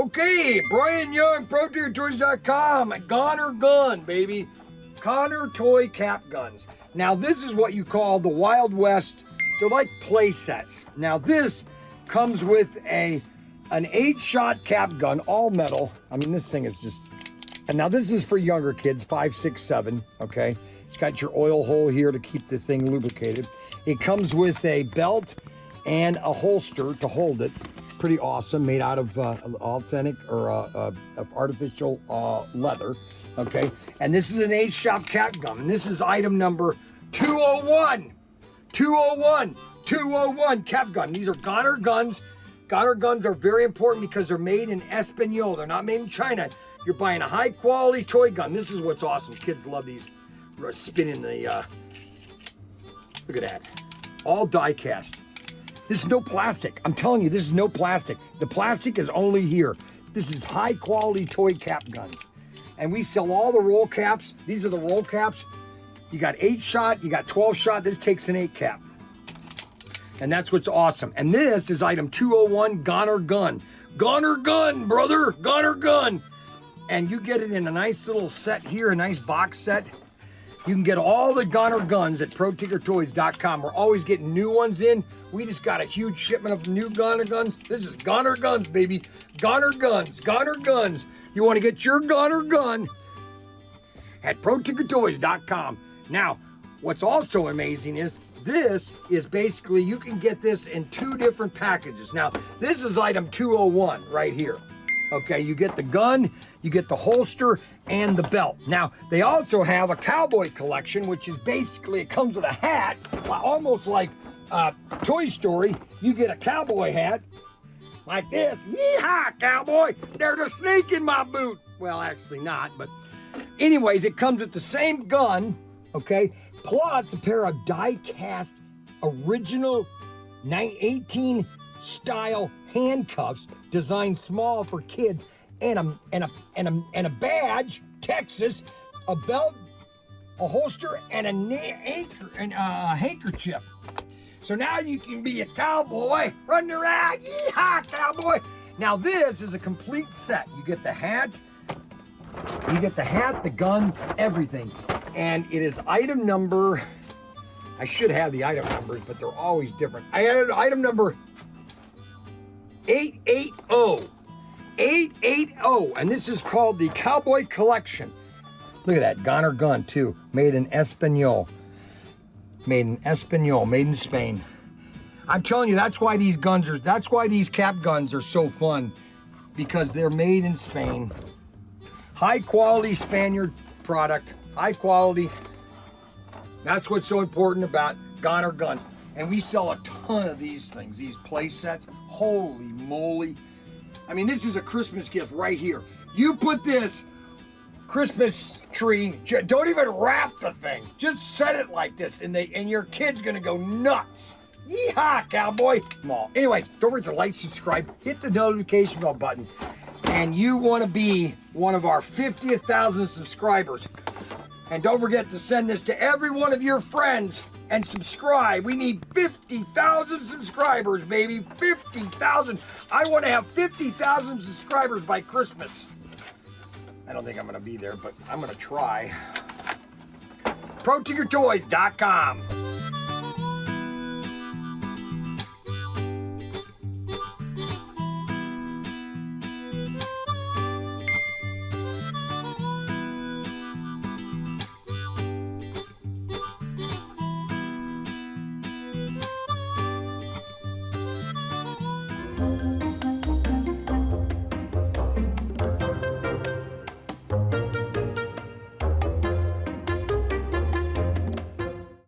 Okay, Bryan Young, ProTinkerToys.com. Gonher gun, baby. Gonher toy cap guns. Now, this is what you call the Wild West. They're like play sets. Now, this comes with an 8-shot cap gun, all metal. I mean, this thing is just... And now this is for younger kids, 5, 6, 7, okay? It's got your oil hole here to keep the thing lubricated. It comes with a belt and a holster to hold it. Pretty awesome, made out of authentic or of artificial leather, okay? And this is an 8-shot cap gun, and this is item number 201. 201 cap gun. These are Gonher guns. Gonher guns are very important because they're made in Espanol. They're not made in China. You're buying a high-quality toy gun. This is what's awesome. Kids love these. Spinning the, look at that. All die cast. This is no plastic. I'm telling you, this is no plastic. The plastic is only here. This is high-quality toy cap guns. And we sell all the roll caps. These are the roll caps. You got 8-shot, you got 12-shot. This takes an 8 cap. And that's what's awesome. And this is item 201, Gonher gun. Gonher gun, brother. Gonher gun. And you get it in a nice little set here, a nice box set. You can get all the Gonher guns at ProTinkerToys.com. We're always getting new ones in. We just got a huge shipment of new Gonher guns. This is Gonher guns, baby. Gonher guns, Gonher guns. You want to get your Gonher gun at ProTinkerToys.com. Now, what's also amazing is this is basically, you can get this in 2 different packages. Now, this is item 201 right here. Okay, you get the gun, you get the holster, and the belt. Now, they also have a Cowboy collection, which is basically, it comes with a hat, almost like Toy Story. You get a cowboy hat, like this. Yeehaw, cowboy! There's a snake in my boot. Well, actually not, but anyways, it comes with the same gun, okay, plus a pair of die-cast original 1918 style handcuffs designed small for kids, and a badge, Texas, a belt, a holster, and a handkerchief. So now you can be a cowboy running around. Yeehaw, cowboy! Now this is a complete set. You get the hat, the gun, everything. And it is item number, I should have the item numbers, but they're always different. I had item number 880. 880. And this is called the Cowboy Collection. Look at that, Gonher gun too. Made in Espanol. Made in Spain. I'm telling you, that's why these cap guns are so fun. Because they're made in Spain. High quality Spaniard product. High quality. That's what's so important about Gonher gun. And we sell a ton of these things, these play sets. Holy moly. I mean, this is a Christmas gift right here. You put this Christmas tree, don't even wrap the thing. Just set it like this, and your kid's gonna go nuts. Yeehaw, cowboy. Anyways, don't forget to like, subscribe, hit the notification bell button. And you want to be one of our 50,000 subscribers. And don't forget to send this to every one of your friends and subscribe. We need 50,000 subscribers, baby. 50,000. I want to have 50,000 subscribers by Christmas. I don't think I'm going to be there, but I'm going to try. ProTinkerToys.com.